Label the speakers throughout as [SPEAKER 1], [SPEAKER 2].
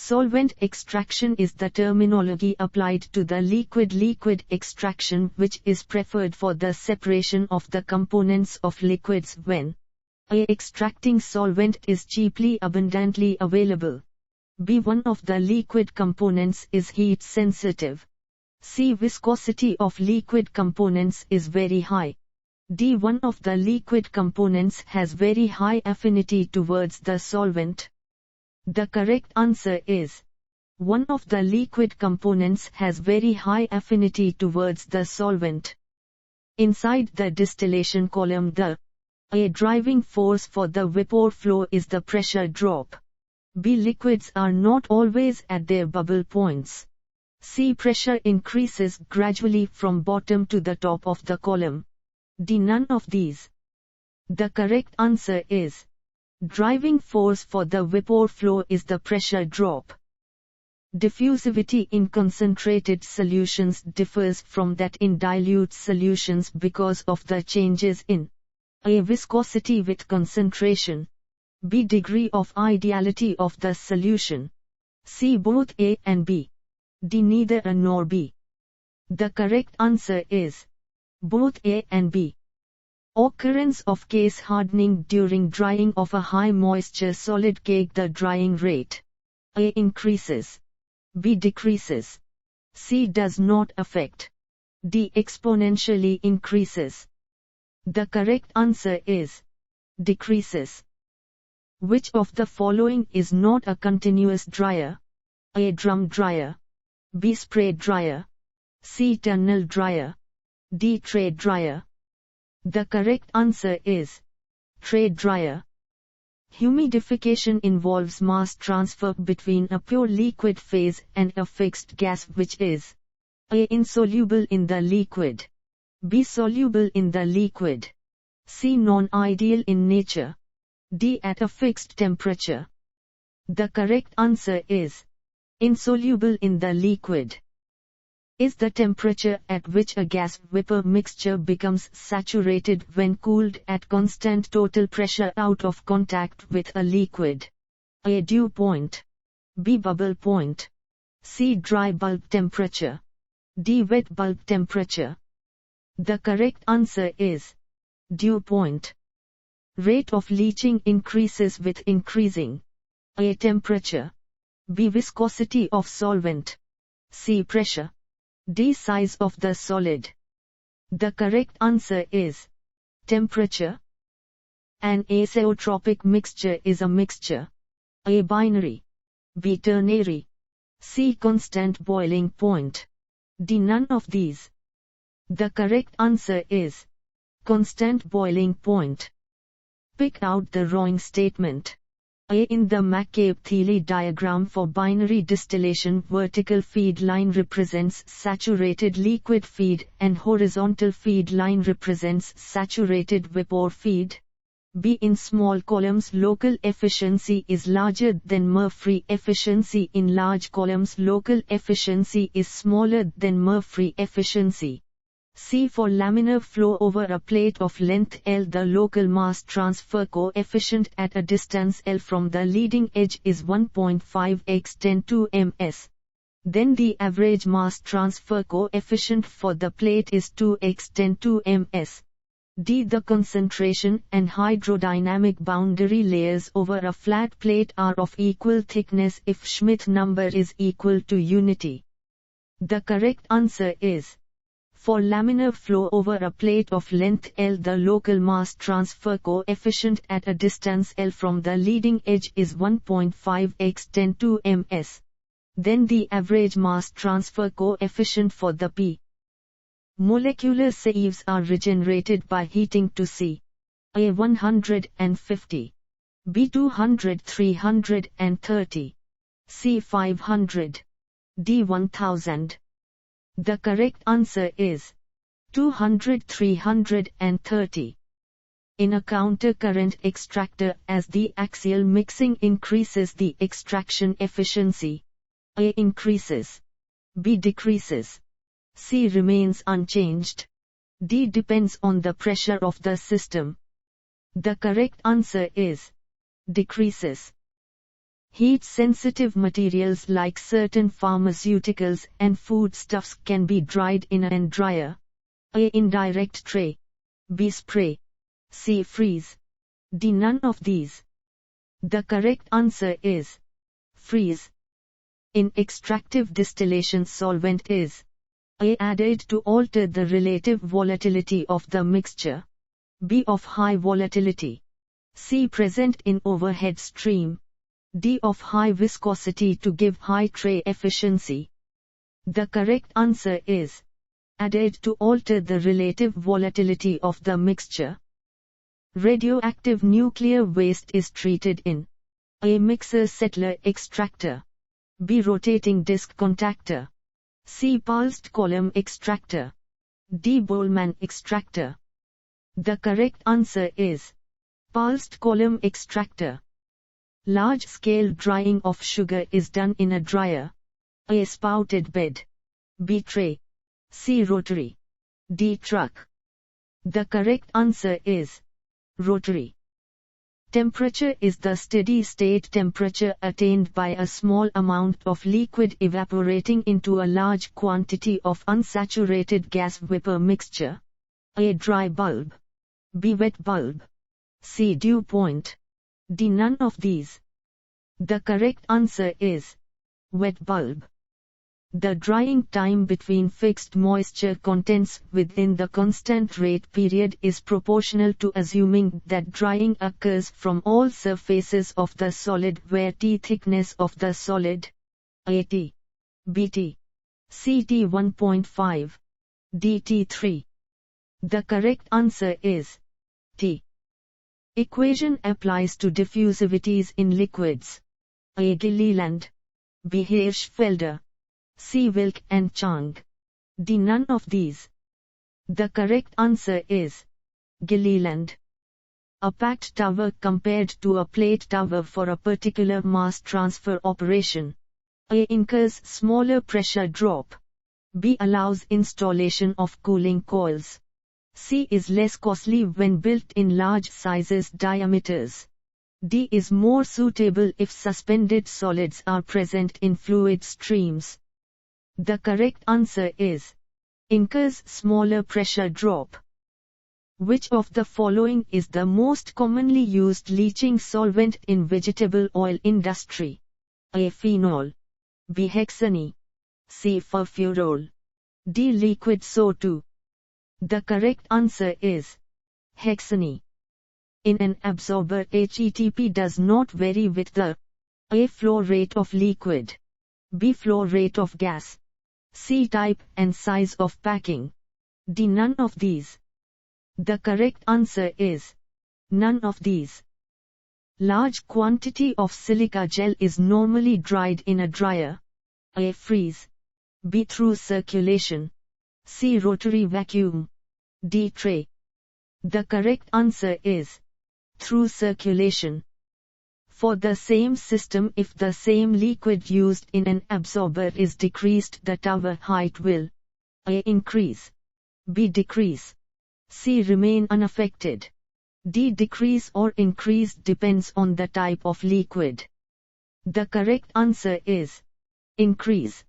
[SPEAKER 1] Solvent extraction is the terminology applied to the liquid-liquid extraction which is preferred for the separation of the components of liquids when A. Extracting solvent is cheaply abundantly available. B. One of the liquid components is heat sensitive. C. Viscosity of liquid components is very high. D. One of the liquid components has very high affinity towards the solvent. The correct answer is one of the liquid components has very high affinity towards the solvent. Inside the distillation column, the A. Driving force for the vapor flow is the pressure drop. B. Liquids are not always at their bubble points. C. Pressure increases gradually from bottom to the top of the column. D. None of these. The correct answer is driving force for the vapor flow is the pressure drop. Diffusivity in concentrated solutions differs from that in dilute solutions because of the changes in A. Viscosity with concentration. B. Degree of ideality of the solution. C. Both A and B. D. Neither A nor B. The correct answer is both A and B. Occurrence of case hardening during drying of a high moisture solid cake. The drying rate A. Increases. B. Decreases. C. Does not affect. D. Exponentially increases. The correct answer is decreases. Which of the following is not a continuous dryer? A. Drum dryer. B. Spray dryer. C. Tunnel dryer. D. Tray dryer. The correct answer is tray dryer. Humidification involves mass transfer between a pure liquid phase and a fixed gas which is A. Insoluble in the liquid. B. Soluble in the liquid. C. Non-ideal in nature. D. At a fixed temperature. The correct answer is insoluble in the liquid. Is the temperature at which a gas-vapor mixture becomes saturated when cooled at constant total pressure out of contact with a liquid? A. Dew point. B. Bubble point. C. Dry bulb temperature. D. Wet bulb temperature. The correct answer is dew point. Rate of leaching increases with increasing A. Temperature. B. Viscosity of solvent. C. Pressure. D. Size of the solid. The correct answer is temperature. An azeotropic mixture is a mixture A. Binary. B. Ternary. C. Constant boiling point. D. None of these. The correct answer is constant boiling point. Pick out the wrong statement. A. In the McCabe-Thiele diagram for binary distillation, vertical feed line represents saturated liquid feed and horizontal feed line represents saturated vapor feed. B. In small columns, local efficiency is larger than Murphy efficiency. In large columns, local efficiency is smaller than Murphy efficiency. C. For laminar flow over a plate of length L, the local mass transfer coefficient at a distance L from the leading edge is 1.5 x 10 to ms. Then the average mass transfer coefficient for the plate is 2 x 10 to ms. D. The concentration and hydrodynamic boundary layers over a flat plate are of equal thickness if Schmidt number is equal to unity. The correct answer is for laminar flow over a plate of length L, the local mass transfer coefficient at a distance L from the leading edge is 1.5 x 10 to ms. Then the average mass transfer coefficient for the P. Molecular seives are regenerated by heating to C. A. 150. B. 200 330. C. 500. D. 1000. The correct answer is 200 330. In a counter-current extractor, as the axial mixing increases, the extraction efficiency A. increases. B. decreases. C. remains unchanged. D. depends on the pressure of the system. The correct answer is decreases. Heat-sensitive materials like certain pharmaceuticals and foodstuffs can be dried in a dryer. A. Indirect tray. B. Spray. C. Freeze. D. None of these. The correct answer is freeze. In extractive distillation, solvent is A. added to alter the relative volatility of the mixture. B. of high volatility. C. present in overhead stream. D. of high viscosity to give high tray efficiency. The correct answer is added to alter the relative volatility of the mixture. Radioactive nuclear waste is treated in A. mixer settler extractor. B. rotating disc contactor. C. pulsed column extractor. D. Bowman extractor. The correct answer is pulsed column extractor. Large-scale drying of sugar is done in a dryer. A. spouted bed. B. tray. C. rotary. D. truck. The correct answer is rotary. Temperature is the steady-state temperature attained by a small amount of liquid evaporating into a large quantity of unsaturated gas vapor mixture. A. dry bulb. B. wet bulb. C. dew point. D. none of these. The correct answer is wet bulb. The drying time between fixed moisture contents within the constant rate period is proportional to assuming that drying occurs from all surfaces of the solid where T thickness of the solid. A. T. B. T. C. T 1.5. D. T 3. The correct answer is T. Equation applies to diffusivities in liquids. A. Gilliland. B. Hirschfelder. C. Wilk and Chang. D. none of these. The correct answer is Gilliland. A packed tower compared to a plate tower for a particular mass transfer operation. A. incurs smaller pressure drop. B. allows installation of cooling coils. C. is less costly when built in large sizes diameters. D. is more suitable if suspended solids are present in fluid streams. The correct answer is incurs smaller pressure drop. Which of the following is the most commonly used leaching solvent in vegetable oil industry? A. phenol. B. hexane. C. furfurol. D. liquid SO2. The correct answer is hexane. In an absorber, HETP does not vary with the A. flow rate of liquid. B. flow rate of gas. C. type and size of packing. D. none of these. The correct answer is none of these. Large quantity of silica gel is normally dried in a dryer. A. freeze. B. through circulation. C. rotary vacuum. D. tray. The correct answer is through circulation. For the same system, if the same liquid used in an absorber is decreased, the tower height will A. increase. B. decrease. C. remain unaffected. D. decrease or increase depends on the type of liquid. The correct answer is increase.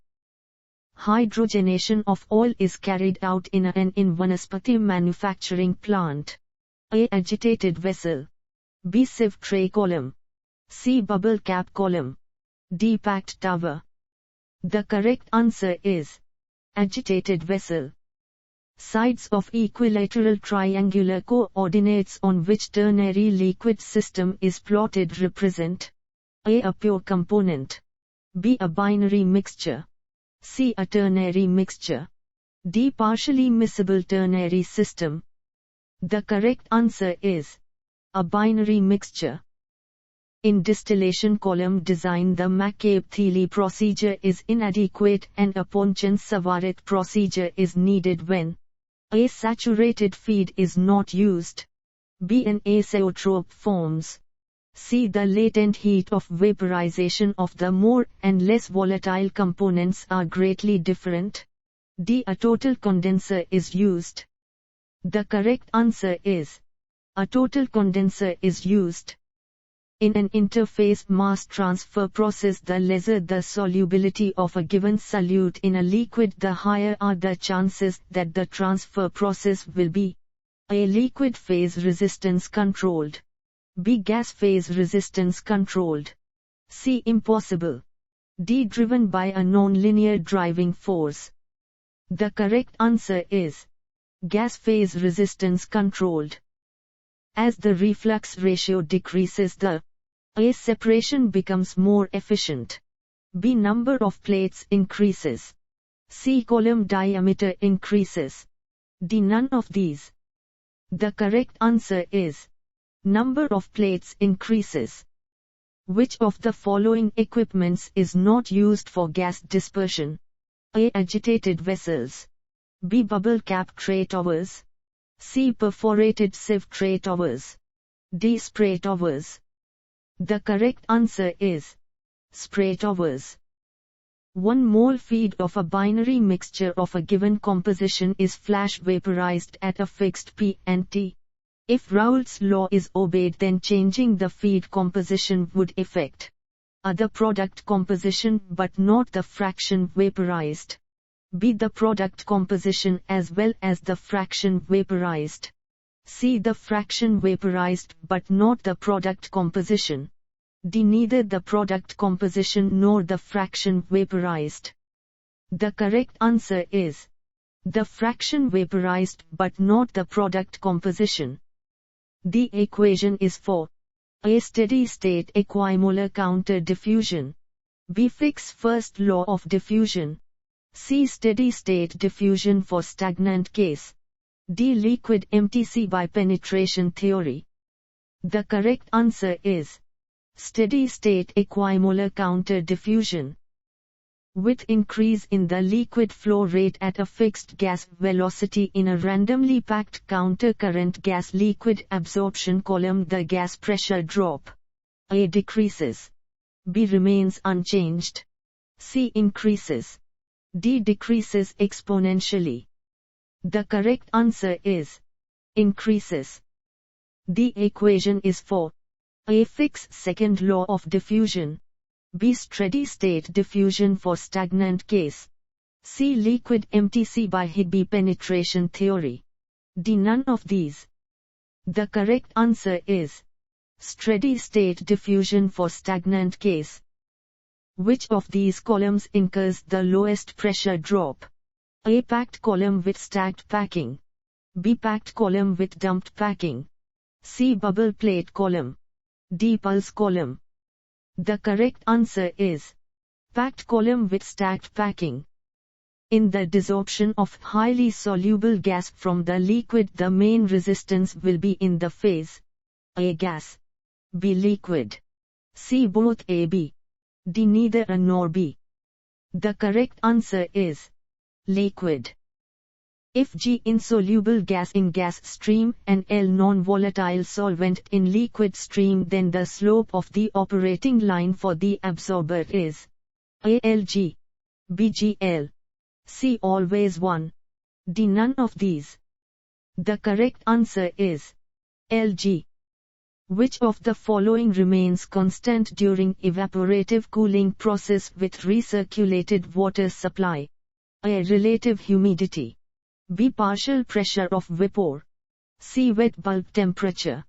[SPEAKER 1] Hydrogenation of oil is carried out in Vanaspati manufacturing plant. A. agitated vessel. B. sieve tray column. C. bubble cap column. D. packed tower. The correct answer is agitated vessel. Sides of equilateral-triangular co-ordinates on which ternary liquid system is plotted represent A. a pure component. B. a binary mixture. C. a ternary mixture. D. partially miscible ternary system. The correct answer is a binary mixture. In distillation column design, the McCabe-Thiele procedure is inadequate and a Ponchan-Savarit procedure is needed when A. saturated feed is not used. B. an azeotrope forms. C. the latent heat of vaporization of the more and less volatile components are greatly different. D. a total condenser is used. The correct answer is a total condenser is used. In an interface mass transfer process, the lesser the solubility of a given solute in a liquid, the higher are the chances that the transfer process will be a. Liquid phase resistance controlled, b. Gas phase resistance controlled, c. Impossible, d. Driven by a non-linear driving force. The correct answer is gas phase resistance controlled. As the reflux ratio decreases, the a. separation becomes more efficient, b. number of plates increases, c. column diameter increases, d. none of these. The correct answer is number of plates increases. Which of the following equipments is not used for gas dispersion? A. agitated vessels, b. bubble cap tray towers, c. perforated sieve tray towers, d. spray towers. The correct answer is spray towers. 1 mole feed of a binary mixture of a given composition is flash vaporized at a fixed P and T. If Raoult's law is obeyed, then changing the feed composition would affect a. the product composition but not the fraction vaporized, b. the product composition as well as the fraction vaporized, c. the fraction vaporized but not the product composition, d. neither the product composition nor the fraction vaporized. The correct answer is the fraction vaporized but not the product composition. The equation is for a. steady-state equimolar counter-diffusion, b. Fick's first law of diffusion, c. steady-state diffusion for stagnant case, d. liquid MTC by penetration theory. The correct answer is steady-state equimolar counter-diffusion. With increase in the liquid flow rate at a fixed gas velocity in a randomly packed counter-current gas-liquid absorption column, the gas pressure drop a. decreases, b. remains unchanged, c. increases, d. decreases exponentially. The correct answer is increases. The equation is for a. Fick's second law of diffusion, b. steady-state diffusion for stagnant case, c. liquid MTC by Higby penetration theory, d. none of these. The correct answer is steady-state diffusion for stagnant case. Which of these columns incurs the lowest pressure drop? A. packed column with stacked packing, b. packed column with dumped packing, c. bubble plate column, d. pulse column. The correct answer is packed column with stacked packing. In the desorption of highly soluble gas from the liquid, the main resistance will be in the phase a. gas, b. liquid, c. both a b, d. neither a nor b. The correct answer is liquid. If G insoluble gas in gas stream and L non-volatile solvent in liquid stream, then the slope of the operating line for the absorber is A. Lg, B. Gl, C. always 1, D. none of these. The correct answer is Lg. Which of the following remains constant during evaporative cooling process with recirculated water supply? A. relative humidity, B. partial pressure of vapor, C. wet bulb temperature,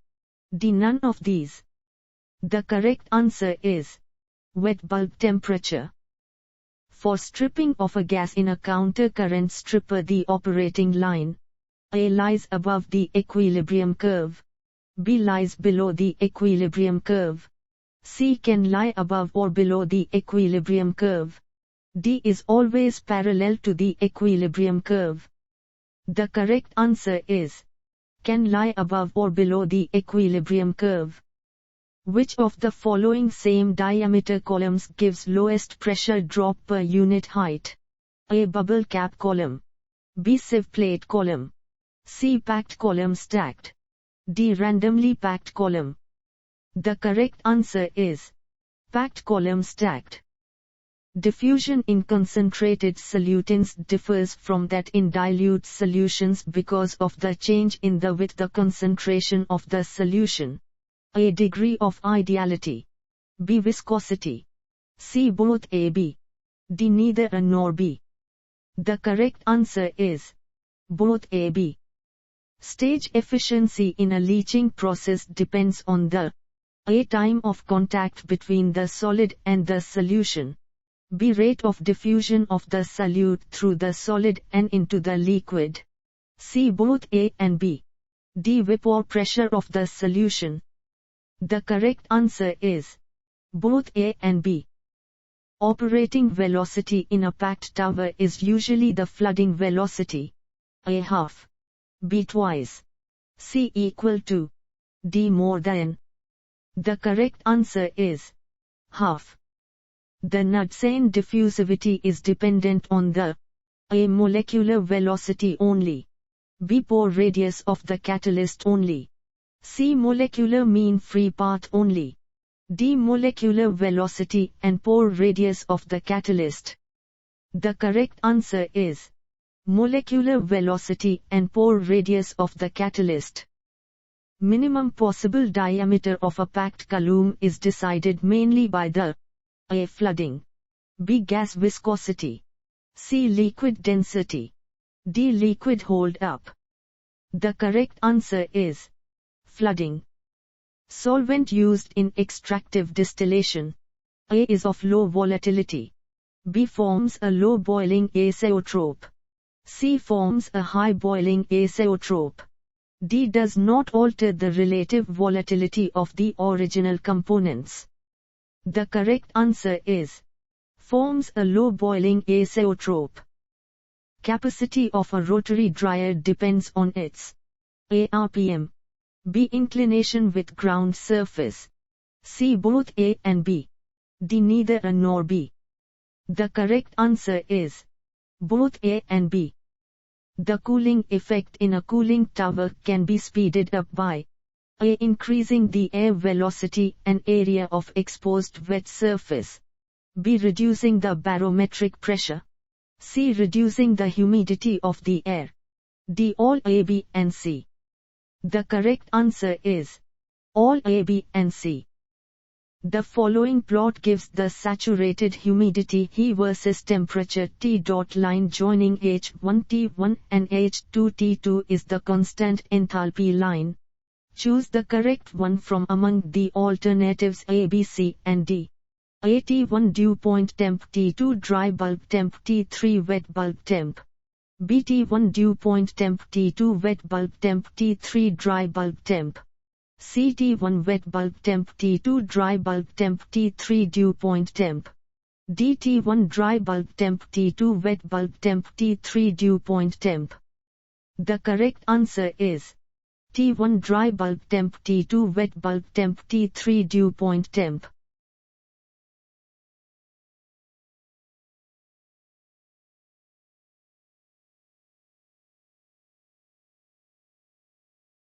[SPEAKER 1] D. none of these. The correct answer is wet bulb temperature. For stripping of a gas in a counter-current stripper, the operating line A. lies above the equilibrium curve, B. lies below the equilibrium curve, C. can lie above or below the equilibrium curve, D. is always parallel to the equilibrium curve. The correct answer is can lie above or below the equilibrium curve. Which of the following same diameter columns gives lowest pressure drop per unit height? A. bubble cap column, B. sieve plate column, C. packed column stacked, D. randomly packed column. The correct answer is packed column stacked. Diffusion in concentrated solutants differs from that in dilute solutions because of the change in the with the concentration of the solution. A. Degree of ideality. B. Viscosity. C. Both A, B. D. Neither A nor B. The correct answer is both A, B. Stage efficiency in a leaching process depends on the A. Time of contact between the solid and the solution. B. Rate of diffusion of the solute through the solid and into the liquid. C. Both A and B. D. Vapor pressure of the solution. The correct answer is both A and B. Operating velocity in a packed tower is usually the flooding velocity. A. Half. B. Twice. C. Equal to. D. More than. The correct answer is half. The Knudsen diffusivity is dependent on the A. Molecular velocity only. B. Pore radius of the catalyst only. C. Molecular mean free path only. D. Molecular velocity and pore radius of the catalyst. The correct answer is molecular velocity and pore radius of the catalyst. Minimum possible diameter of a packed column is decided mainly by the A. Flooding. B. Gas viscosity. C. Liquid density. D. Liquid hold up. The correct answer is flooding. Solvent used in extractive distillation. A. Is of low volatility. B. Forms a low boiling azeotrope. C. Forms a high boiling azeotrope. D. Does not alter the relative volatility of the original components. The correct answer is forms a low boiling azeotrope. Capacity of a rotary dryer depends on its A. RPM. B. Inclination with ground surface. C. Both A and B. D. Neither A nor B. The correct answer is both A and B. The cooling effect in a cooling tower can be speeded up by A. Increasing the air velocity and area of exposed wet surface. B. Reducing the barometric pressure. C. Reducing the humidity of the air. D. All A, B, and C. The correct answer is all A, B, and C. The following plot gives the saturated humidity He versus temperature T.Line joining H1 T1 and H2 T2 is the constant enthalpy line. Choose the correct one from among the alternatives A, B, C, and D. A. T1 dew point temp, T2 dry bulb temp, T3 wet bulb temp. B. T1 dew point temp, T2 wet bulb temp, T3 dry bulb temp. C. T1 wet bulb temp, T2 dry bulb temp, T3 dew point temp. D. T1 dry bulb temp, T2 wet bulb temp, T3 dew point temp. The correct answer is T1 dry bulb temp, T2 wet bulb temp, T3 dew point temp.